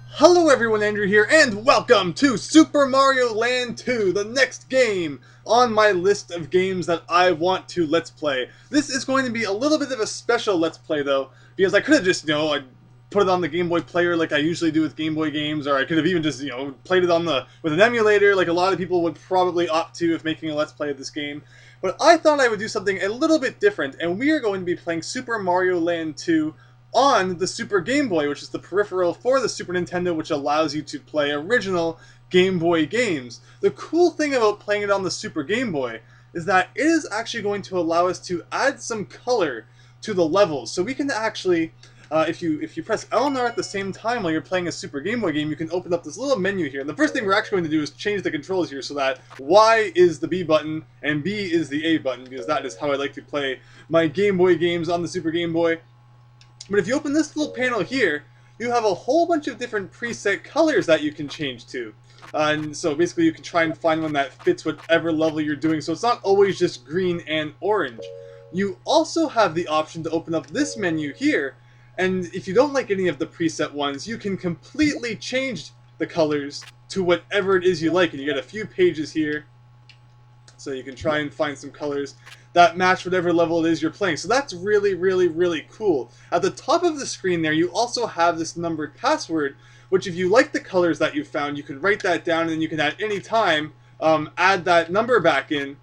Hello everyone, Andrew here, and welcome to Super Mario Land 2, the next game on my list of games that I want to Let's Play. This is going to be a little bit of a special Let's Play though, because I could have just, I put it on the Game Boy player like I usually do with Game Boy games, or I could have even just, played it on with an emulator like a lot of people would probably opt to if making a Let's Play of this game. But I thought I would do something a little bit different, and we are going to be playing Super Mario Land 2 on the Super Game Boy, which is the peripheral for the Super Nintendo, which allows you to play original Game Boy games. The cool thing about playing it on the Super Game Boy is that it is actually going to allow us to add some color to the levels. So we can actually, if you press L and R at the same time while you're playing a Super Game Boy game, you can open up this little menu here. And the first thing we're actually going to do is change the controls here so that Y is the B button and B is the A button, because that is how I like to play my Game Boy games on the Super Game Boy. But if you open this little panel here, you have a whole bunch of different preset colors that you can change to. And so basically you can try and find one that fits whatever level you're doing, so it's not always just green and orange. You also have the option to open up this menu here, and if you don't like any of the preset ones, you can completely change the colors to whatever it is you like, and you get a few pages here. So you can try and find some colors that match whatever level it is you're playing. So that's really, really, really cool. At the top of the screen there, you also have this numbered password, which if you like the colors that you found, you can write that down, and then you can at any time add that number back in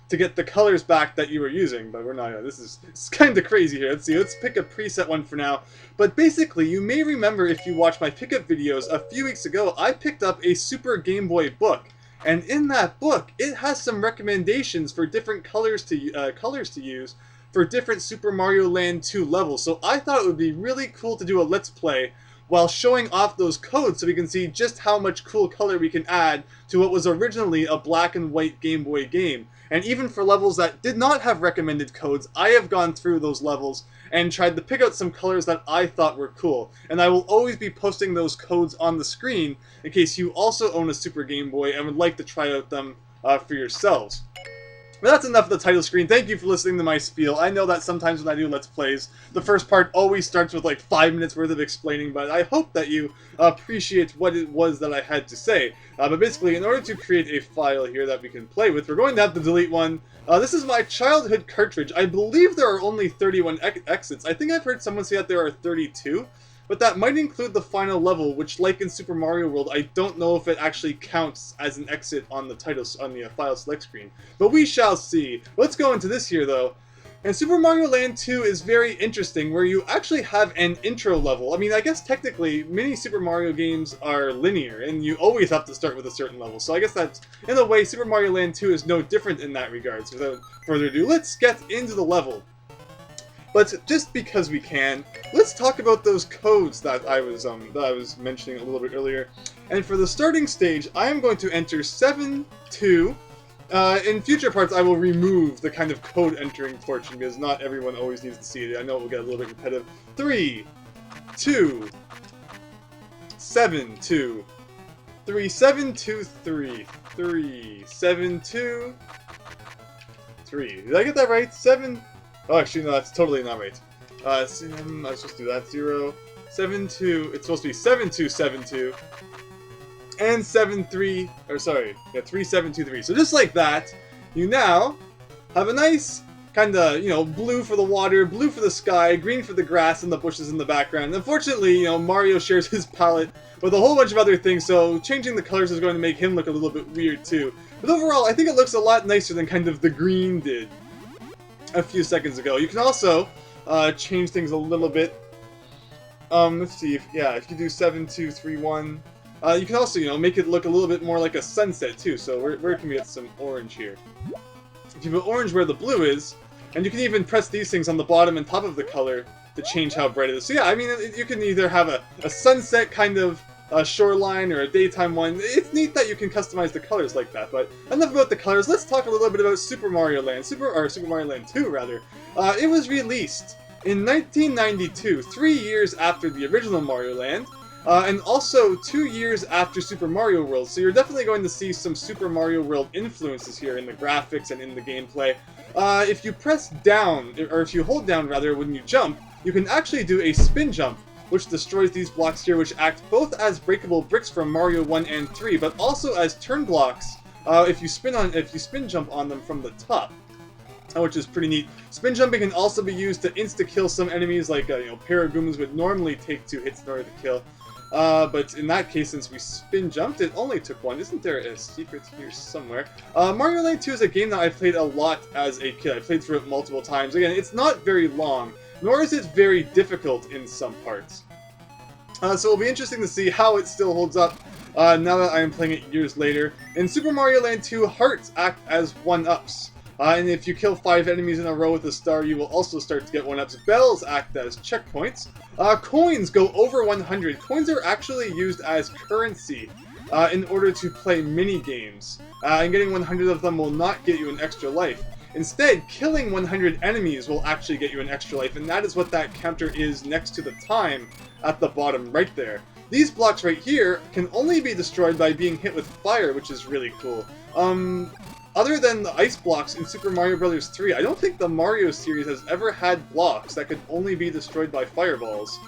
to get the colors back that you were using. But we're not, it's kind of crazy here. Let's see, let's pick a preset one for now. But basically, you may remember if you watched my pickup videos a few weeks ago, I picked up a Super Game Boy book. And in that book, it has some recommendations for different colors to use for different Super Mario Land 2 levels. So I thought it would be really cool to do a Let's Play while showing off those codes so we can see just how much cool color we can add to what was originally a black and white Game Boy game. And even for levels that did not have recommended codes, I have gone through those levels and tried to pick out some colors that I thought were cool. And I will always be posting those codes on the screen in case you also own a Super Game Boy and would like to try out them for yourselves. But that's enough of the title screen. Thank you for listening to my spiel. I know that sometimes when I do Let's Plays, the first part always starts with like 5 minutes worth of explaining, but I hope that you appreciate what it was that I had to say. But basically, in order to create a file here that we can play with, we're going to have to delete one. This is my childhood cartridge. I believe there are only 31 exits. I think I've heard someone say that there are 32. But that might include the final level, which, like in Super Mario World, I don't know if it actually counts as an exit on the file select screen. But we shall see. Let's go into this here, though. And Super Mario Land 2 is very interesting, where you actually have an intro level. I mean, I guess technically, many Super Mario games are linear, and you always have to start with a certain level. So I guess that's, in a way, Super Mario Land 2 is no different in that regard. So without further ado, let's get into the level. But just because we can, let's talk about those codes that I was mentioning a little bit earlier. And for the starting stage, I am going to enter 7-2. In future parts, I will remove the kind of code entering portion because not everyone always needs to see it. I know it will get a little bit repetitive. 3, 2, 7, 2, 3, 7, 2, 3, 3, 7, 2, 3. Did I get that right? 7. Oh, actually, no, that's totally not right. I was supposed to do that. 0, 7, 2. It's supposed to be 7, 2, 7, 2. And 7, 3. Or, sorry. Yeah, 3, 7, 2, 3. So just like that, you now have a nice kind of, blue for the water, blue for the sky, green for the grass and the bushes in the background. Unfortunately, Mario shares his palette with a whole bunch of other things, so changing the colors is going to make him look a little bit weird, too. But overall, I think it looks a lot nicer than kind of the green did a few seconds ago. You can also change things a little bit. Let's see, if you do 7, 2, 3, 1, you can also, make it look a little bit more like a sunset too. So where can we get some orange here? If you put orange where the blue is, and you can even press these things on the bottom and top of the color to change how bright it is. So yeah, I mean, you can either have a sunset kind of shoreline or a daytime one. It's neat that you can customize the colors like that, but enough about the colors. Let's talk a little bit about Super Mario Land. Super Mario Land 2, rather. It was released in 1992, 3 years after the original Mario Land, and also 2 years after Super Mario World, so you're definitely going to see some Super Mario World influences here in the graphics and in the gameplay. If you press down, or if you hold down rather, when you jump, you can actually do a spin jump which destroys these blocks here, which act both as breakable bricks from Mario 1 and 3, but also as turn blocks if you spin jump on them from the top. Which is pretty neat. Spin jumping can also be used to insta-kill some enemies, like Paragoombas would normally take 2 hits in order to kill. But in that case, since we spin jumped, it only took 1. Isn't there a secret here somewhere? Mario Land 2 is a game that I played a lot as a kid. I played through it multiple times. Again, it's not very long, nor is it very difficult in some parts. So it'll be interesting to see how it still holds up now that I am playing it years later. In Super Mario Land 2, hearts act as 1-ups. And if you kill 5 enemies in a row with a star, you will also start to get 1-ups. Bells act as checkpoints. Coins go over 100. Coins are actually used as currency in order to play mini-games. And getting 100 of them will not get you an extra life. Instead, killing 100 enemies will actually get you an extra life, and that is what that counter is next to the time at the bottom right there. These blocks right here can only be destroyed by being hit with fire, which is really cool. Other than the ice blocks in Super Mario Bros. 3, I don't think the Mario series has ever had blocks that could only be destroyed by fireballs,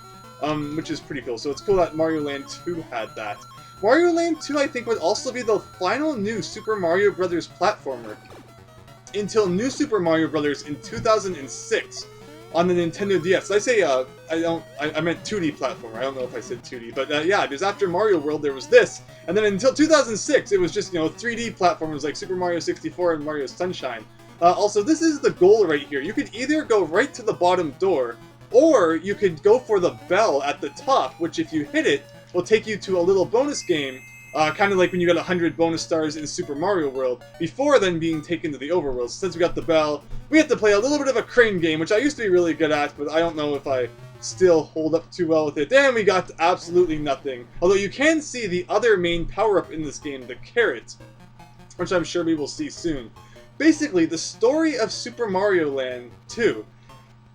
which is pretty cool. So it's cool that Mario Land 2 had that. Mario Land 2, I think, would also be the final new Super Mario Bros. Platformer until New Super Mario Bros. In 2006 on the Nintendo DS. I say, I meant 2D platformer. I don't know if I said 2D, but yeah, because after Mario World there was this, and then until 2006 it was just, 3D platformers like Super Mario 64 and Mario Sunshine. Also, this is the goal right here. You could either go right to the bottom door, or you could go for the bell at the top, which if you hit it, will take you to a little bonus game, kind of like when you got 100 bonus stars in Super Mario World, before then being taken to the overworld. So since we got the bell, we have to play a little bit of a crane game, which I used to be really good at, but I don't know if I still hold up too well with it. And we got absolutely nothing. Although you can see the other main power-up in this game, the carrot, which I'm sure we will see soon. Basically, the story of Super Mario Land 2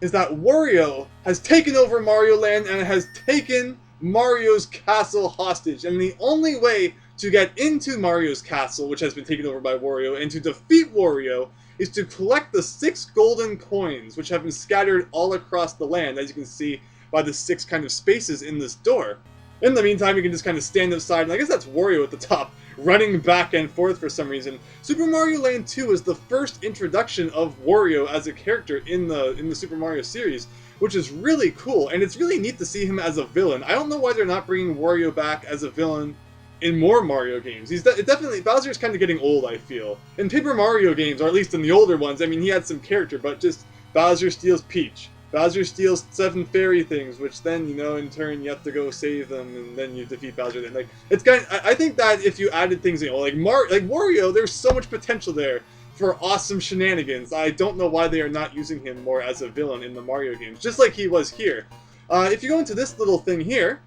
is that Wario has taken over Mario Land and has taken Mario's castle hostage. And the only way to get into Mario's castle, which has been taken over by Wario, and to defeat Wario is to collect the 6 golden coins, which have been scattered all across the land, as you can see by the 6 kind of spaces in this door. In the meantime, you can just kind of stand outside, and I guess that's Wario at the top, running back and forth for some reason. Super Mario Land 2 is the first introduction of Wario as a character in the Super Mario series, which is really cool, and it's really neat to see him as a villain. I don't know why they're not bringing Wario back as a villain in more Mario games. Definitely, Bowser's kind of getting old, I feel. In Paper Mario games, or at least in the older ones, I mean, he had some character, but just Bowser steals Peach. Bowser steals 7 fairy things, which then, in turn, you have to go save them, and then you defeat Bowser. Then, like, it's kind of, I think that if you added things, like Wario, there's so much potential there for awesome shenanigans. I don't know why they are not using him more as a villain in the Mario games, just like he was here. If you go into this little thing here,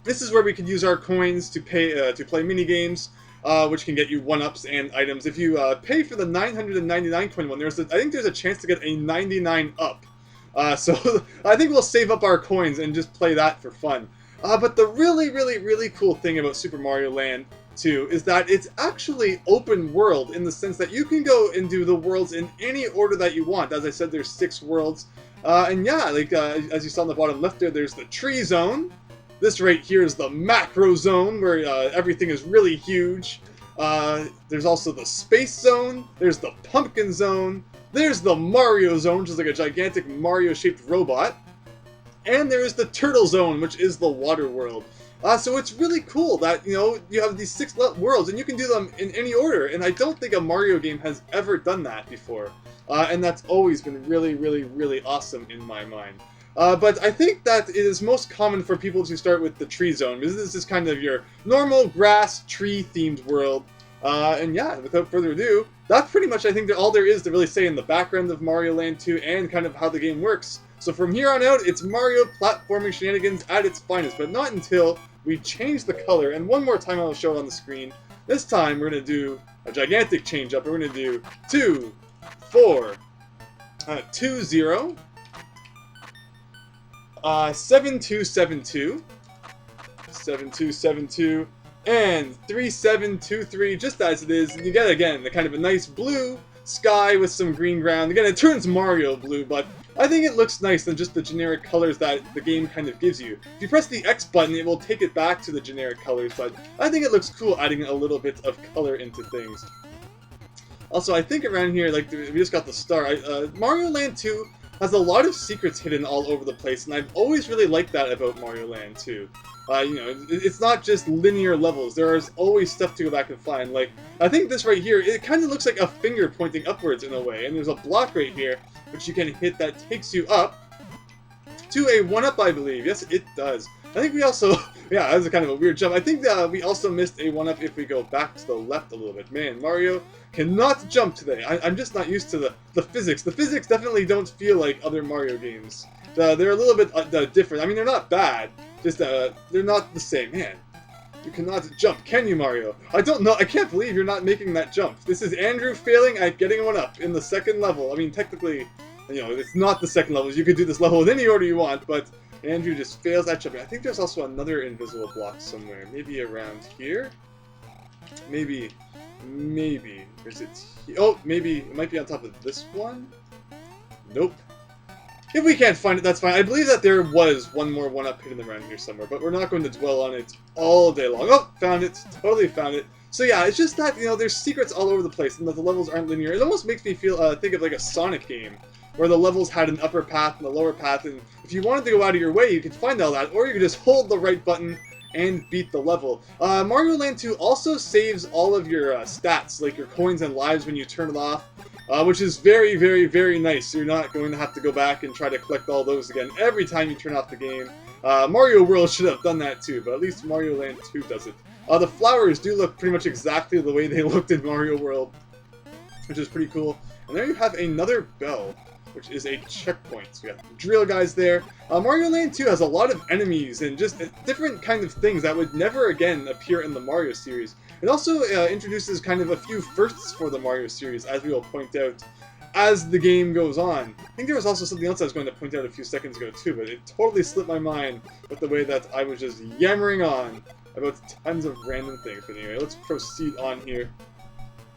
this is where we could use our coins to play mini games, which can get you 1-ups and items. If you pay for the 999 coin one, I think there's a chance to get a 99 up. So I think we'll save up our coins and just play that for fun. But the really cool thing about Super Mario Land 2 is that it's actually open world in the sense that you can go and do the worlds in any order that you want. As I said, there's 6 worlds. And yeah, like as you saw on the bottom left there, there's the tree zone. This right here is the macro zone, where everything is really huge. There's also the space zone. There's the pumpkin zone. There's the Mario zone, which is like a gigantic Mario-shaped robot. And there's the turtle zone, which is the water world. So it's really cool that, you have these 6 worlds, and you can do them in any order. And I don't think a Mario game has ever done that before. And that's always been really awesome in my mind. But I think that it is most common for people to start with the tree zone, because this is kind of your normal grass, tree-themed world. And yeah, without further ado, that's pretty much, I think, all there is to really say in the background of Mario Land 2 and kind of how the game works. So from here on out, it's Mario platforming shenanigans at its finest, but not until we change the color. And one more time I'll show it on the screen. This time we're going to do a gigantic change up. We're going to do 2, 4, 2, 0, 7272, 7272, and 3723, just as it is. And you get, again, the kind of a nice blue sky with some green ground. Again, it turns Mario blue, but I think it looks nice than just the generic colors that the game kind of gives you. If you press the X button, it will take it back to the generic colors, but I think it looks cool adding a little bit of color into things. Also, I think around here, like, we just got the star. Mario Land 2 has a lot of secrets hidden all over the place, and I've always really liked that about Mario Land 2. You know, it's not just linear levels. There is always stuff to go back and find. Like, I think this right here, it kind of looks like a finger pointing upwards in a way, and there's a block right here, which you can hit that takes you up to a 1-up, I believe. Yes, it does. I think we also, yeah, that was kind of a weird jump. I think we also missed a 1-up if we go back to the left a little bit. Man, Mario cannot jump today. I'm just not used to the physics. The physics definitely don't feel like other Mario games. They're a little bit different. I mean, they're not bad, just they're not the same. Man, you cannot jump, can you, Mario? I don't know. I can't believe you're not making that jump. This is Andrew failing at getting a 1-up in the second level. I mean, technically, you know, it's not the second level. You could do this level in any order you want, but Andrew just fails at jumping. I think there's also another invisible block somewhere. Maybe around here? Maybe. Is it here? Oh, maybe it might be on top of this one? Nope. If we can't find it, that's fine. I believe that there was one more 1-up hidden around here somewhere, but we're not going to dwell on it all day long. Oh, found it. Totally found it. So yeah, it's just that, you know, there's secrets all over the place, and that the levels aren't linear. It almost makes me feel think of like a Sonic game, where the levels had an upper path and a lower path, and if you wanted to go out of your way, you could find all that, or you could just hold the right button and beat the level. Mario Land 2 also saves all of your stats, like your coins and lives when you turn it off, which is very, very, very nice. You're not going to have to go back and try to collect all those again every time you turn off the game. Mario World should have done that too, but at least Mario Land 2 does it. The flowers do look pretty much exactly the way they looked in Mario World, which is pretty cool. And there you have another bell, which is a checkpoint. So we got the drill guys there. Mario Land 2 has a lot of enemies and just different kind of things that would never again appear in the Mario series. It also introduces kind of a few firsts for the Mario series, as we will point out as the game goes on. I think there was also something else I was going to point out a few seconds ago too, but it totally slipped my mind with the way that I was just yammering on about tons of random things. But anyway, let's proceed on here.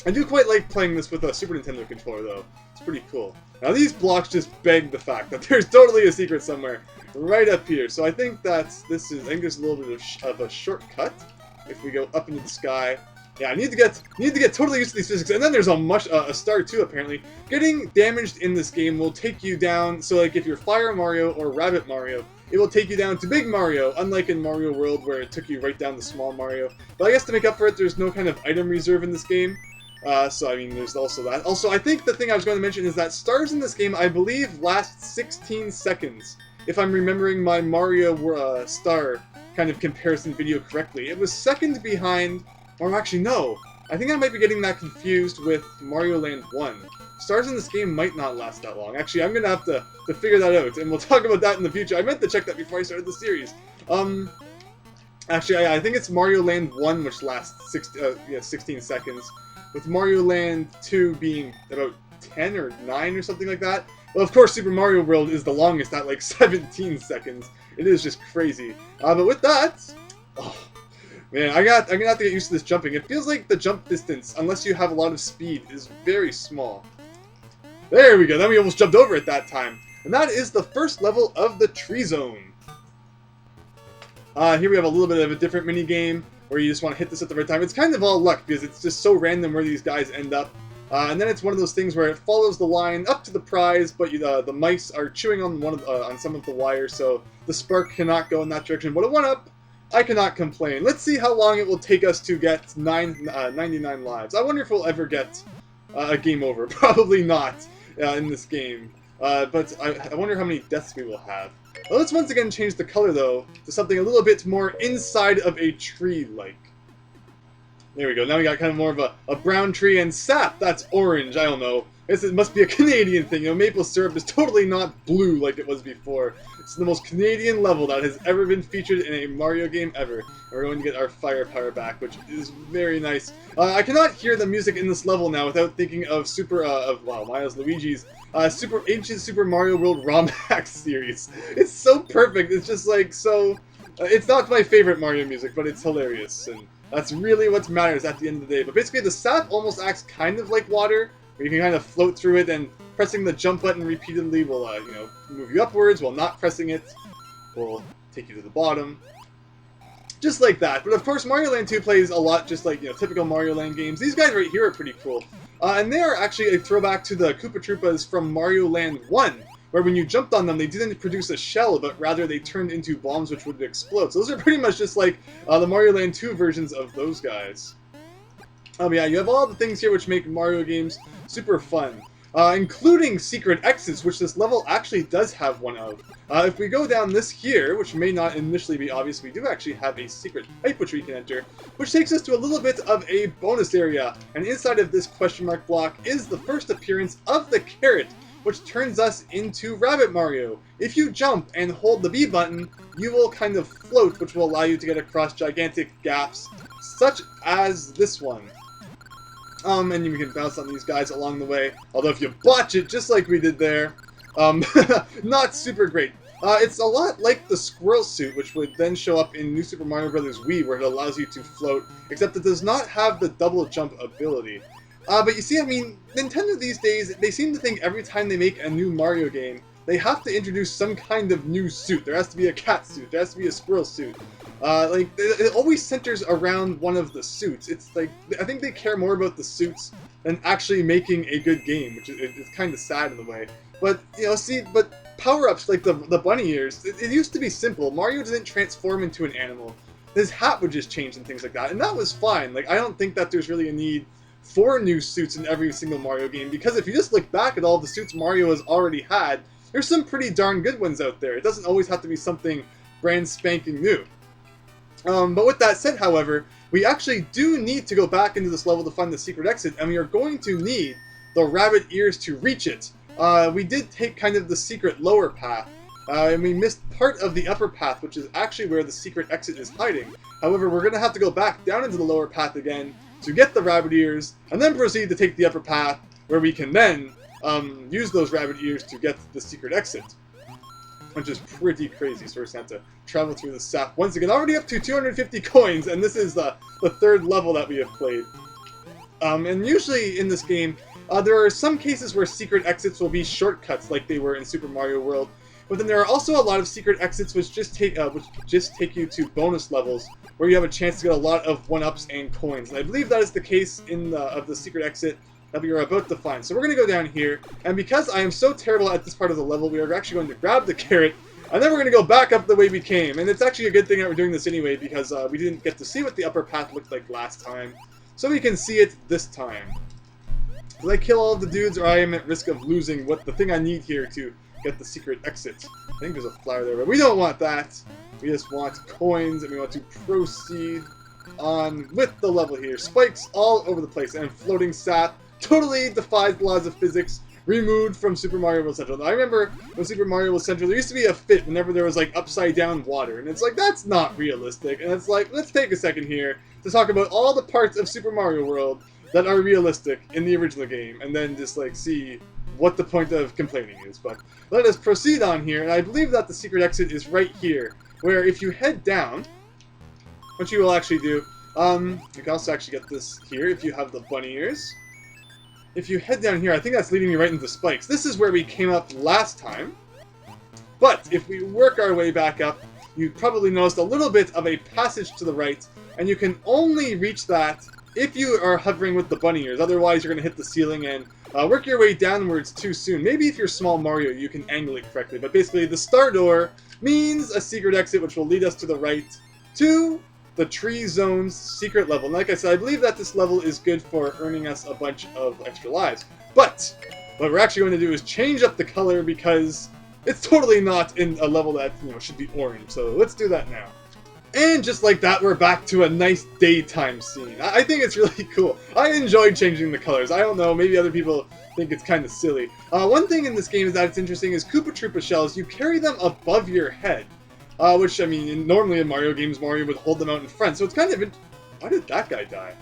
I do quite like playing this with a Super Nintendo controller, though. It's pretty cool. Now, these blocks just beg the fact that there's totally a secret somewhere right up here. So I think that this is, I think there's a little bit of a shortcut if we go up into the sky. Yeah, I need to get totally used to these physics. And then there's a star too, apparently. Getting damaged in this game will take you down. So like if you're Fire Mario or Rabbit Mario, it will take you down to Big Mario, unlike in Mario World where it took you right down to Small Mario. But I guess to make up for it, there's no kind of item reserve in this game. So, I mean, there's also that. Also, I think the thing I was going to mention is that stars in this game, I believe, last 16 seconds. If I'm remembering my Mario star kind of comparison video correctly. It was second behind, or actually, no. I think I might be getting that confused with Mario Land 1. Stars in this game might not last that long. Actually, I'm going to have to figure that out, and we'll talk about that in the future. I meant to check that before I started the series. Actually, I think it's Mario Land 1, which lasts 16 seconds. With Mario Land 2 being about 10 or 9 or something like that. Well, of course, Super Mario World is the longest at like 17 seconds. It is just crazy. But with that, oh man, I'm gonna have to get used to this jumping. It feels like the jump distance, unless you have a lot of speed, is very small. There we go. Then we almost jumped over at that time, and that is the first level of the Tree Zone. Here we have a little bit of a different mini game, where you just want to hit this at the right time. It's kind of all luck, because it's just so random where these guys end up. And then it's one of those things where it follows the line up to the prize, but the mice are chewing on on some of the wires, so the spark cannot go in that direction. But a 1-up, I cannot complain. Let's see how long it will take us to get 99 lives. I wonder if we'll ever get a game over. Probably not in this game. But I wonder how many deaths we will have. Well, let's once again change the color, though, to something a little bit more inside of a tree-like. There we go. Now we got kind of more of a brown tree, and sap, that's orange. I don't know. I guess it must be a Canadian thing. You know, maple syrup is totally not blue like it was before. It's the most Canadian level that has ever been featured in a Mario game ever. And we're going to get our firepower back, which is very nice. I cannot hear the music in this level now without thinking of Miles Luigi's ancient Super Mario World ROM hack series. It's so perfect. It's just like so. It's not my favorite Mario music, but it's hilarious, and that's really what matters at the end of the day. But basically, the sap almost acts kind of like water, where you can kind of float through it, and Pressing the jump button repeatedly will, you know, move you upwards, while not pressing it will take you to the bottom. Just like that. But of course, Mario Land 2 plays a lot just like, you know, typical Mario Land games. These guys right here are pretty cool. And they are actually a throwback to the Koopa Troopas from Mario Land 1, where when you jumped on them, they didn't produce a shell, but rather they turned into bombs which would explode. So those are pretty much just like the Mario Land 2 versions of those guys. Yeah, you have all the things here which make Mario games super fun. Including secret exits, which this level actually does have one of. If we go down this here, which may not initially be obvious, we do actually have a secret pipe which we can enter, which takes us to a little bit of a bonus area. And inside of this question mark block is the first appearance of the carrot, which turns us into Rabbit Mario. If you jump and hold the B button, you will kind of float, which will allow you to get across gigantic gaps, such as this one. And you can bounce on these guys along the way. Although if you botch it, just like we did there, not super great. It's a lot like the squirrel suit, which would then show up in New Super Mario Bros. Wii, where it allows you to float, except it does not have the double jump ability. But you see, I mean, Nintendo these days, they seem to think every time they make a new Mario game, they have to introduce some kind of new suit. There has to be a cat suit, there has to be a squirrel suit. Like, it always centers around one of the suits. It's like, I think they care more about the suits than actually making a good game, which is kind of sad in a way. But, you know, see, but power-ups like the bunny ears, it used to be simple. Mario didn't transform into an animal. His hat would just change and things like that, and that was fine. Like, I don't think that there's really a need for new suits in every single Mario game, because if you just look back at all the suits Mario has already had, there's some pretty darn good ones out there. It doesn't always have to be something brand spanking new. But with that said, however, we actually do need to go back into this level to find the secret exit, and we are going to need the rabbit ears to reach it. We did take kind of the secret lower path, and we missed part of the upper path, which is actually where the secret exit is hiding. However, we're going to have to go back down into the lower path again to get the rabbit ears, and then proceed to take the upper path, where we can then use those rabbit ears to get the secret exit. Which is pretty crazy, so we're going to have to travel through the sap once again. Already up to 250 coins, and this is the third level that we have played. And usually in this game, there are some cases where secret exits will be shortcuts like they were in Super Mario World, but then there are also a lot of secret exits which just take you to bonus levels, where you have a chance to get a lot of 1-ups and coins. And I believe that is the case in of the secret exit that we are about to find. So we're going to go down here, and because I am so terrible at this part of the level, we are actually going to grab the carrot, and then we're going to go back up the way we came. And it's actually a good thing that we're doing this anyway, because we didn't get to see what the upper path looked like last time, so we can see it this time. Did I kill all of the dudes, or I am at risk of losing the thing I need here to get the secret exit? I think there's a flower there, but we don't want that. We just want coins, and we want to proceed on with the level here. Spikes all over the place, and floating sap totally defies the laws of physics, removed from Super Mario World Central. Now, I remember when Super Mario World Central, there used to be a fit whenever there was, like, upside-down water, and it's like, that's not realistic, and it's like, let's take a second here to talk about all the parts of Super Mario World that are realistic in the original game, and then just, like, see what the point of complaining is. But let us proceed on here, and I believe that the secret exit is right here, where if you head down, what you will actually do, you can also actually get this here if you have the bunny ears. If you head down here, I think that's leading me right into the spikes. This is where we came up last time. But if we work our way back up, you probably noticed a little bit of a passage to the right, and you can only reach that if you are hovering with the bunny ears. Otherwise, you're going to hit the ceiling and work your way downwards too soon. Maybe if you're small Mario, you can angle it correctly. But basically, the star door means a secret exit, which will lead us to the right to the Tree Zone's secret level. And like I said, I believe that this level is good for earning us a bunch of extra lives. But what we're actually going to do is change up the color, because it's totally not in a level that, you know, should be orange. So let's do that now. And just like that, we're back to a nice daytime scene. I think it's really cool. I enjoyed changing the colors. I don't know, maybe other people think it's kind of silly. One thing in this game is that it's interesting is Koopa Troopa shells, you carry them above your head. Which, I mean, normally in Mario games, Mario would hold them out in front, so it's kind of... Why did that guy die?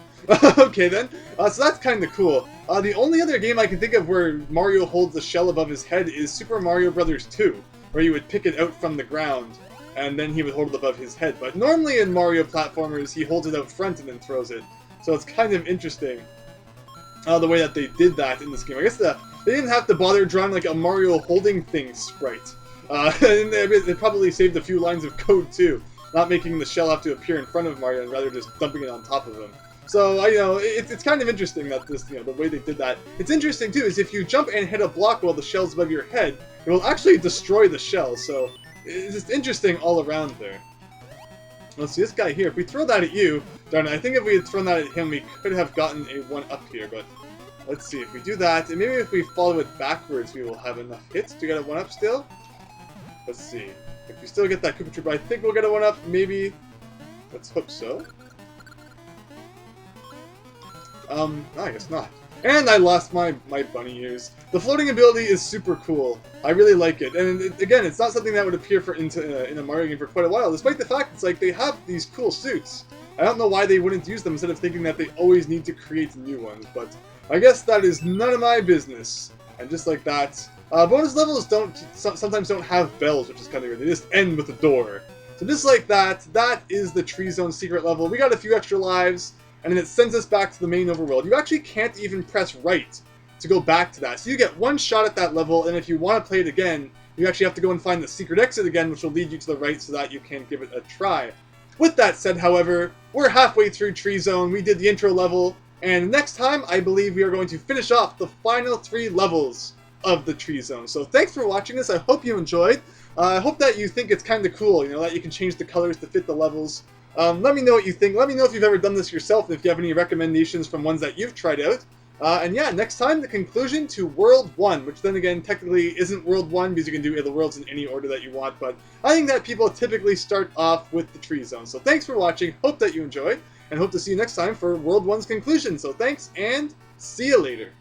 Okay, then. So that's kind of cool. The only other game I can think of where Mario holds the shell above his head is Super Mario Bros. 2, where you would pick it out from the ground, and then he would hold it above his head. But normally in Mario platformers, he holds it out front and then throws it. So it's kind of interesting the way that they did that in this game. I guess they didn't have to bother drawing like a Mario holding thing sprite. And it probably saved a few lines of code too, not making the shell have to appear in front of Mario and rather just dumping it on top of him. So, you know, it's kind of interesting that this, you know, the way they did that. It's interesting too, is if you jump and hit a block while the shell's above your head, it will actually destroy the shell, so it's just interesting all around there. Let's see, this guy here, if we throw that at you, darn it, I think if we had thrown that at him, we could have gotten a 1-up here, but let's see, if we do that, and maybe if we follow it backwards, we will have enough hits to get a 1-up still. Let's see, if we still get that Koopa Trooper, I think we'll get a 1-up, maybe. Let's hope so. I guess not. And I lost my bunny ears. The floating ability is super cool. I really like it. And again, it's not something that would appear in a Mario game for quite a while, despite the fact it's like they have these cool suits. I don't know why they wouldn't use them instead of thinking that they always need to create new ones, but I guess that is none of my business. And just like that, bonus levels sometimes don't have bells, which is kind of weird. They just end with a door. So just like that, that is the Tree Zone secret level. We got a few extra lives, and then it sends us back to the main overworld. You actually can't even press right to go back to that. So you get one shot at that level, and if you want to play it again, you actually have to go and find the secret exit again, which will lead you to the right so that you can give it a try. With that said, however, we're halfway through Tree Zone. We did the intro level, and next time, I believe we are going to finish off the final 3 levels of the Tree Zone. So thanks for watching this. I hope you enjoyed. I hope that you think it's kind of cool, you know, that you can change the colors to fit the levels. Let me know what you think. Let me know if you've ever done this yourself and if you have any recommendations from ones that you've tried out. And yeah, next time, the conclusion to World 1, which then again technically isn't World 1 because you can do the worlds in any order that you want, but I think that people typically start off with the Tree Zone. So thanks for watching, hope that you enjoyed, and hope to see you next time for World 1's conclusion. So thanks, and see you later.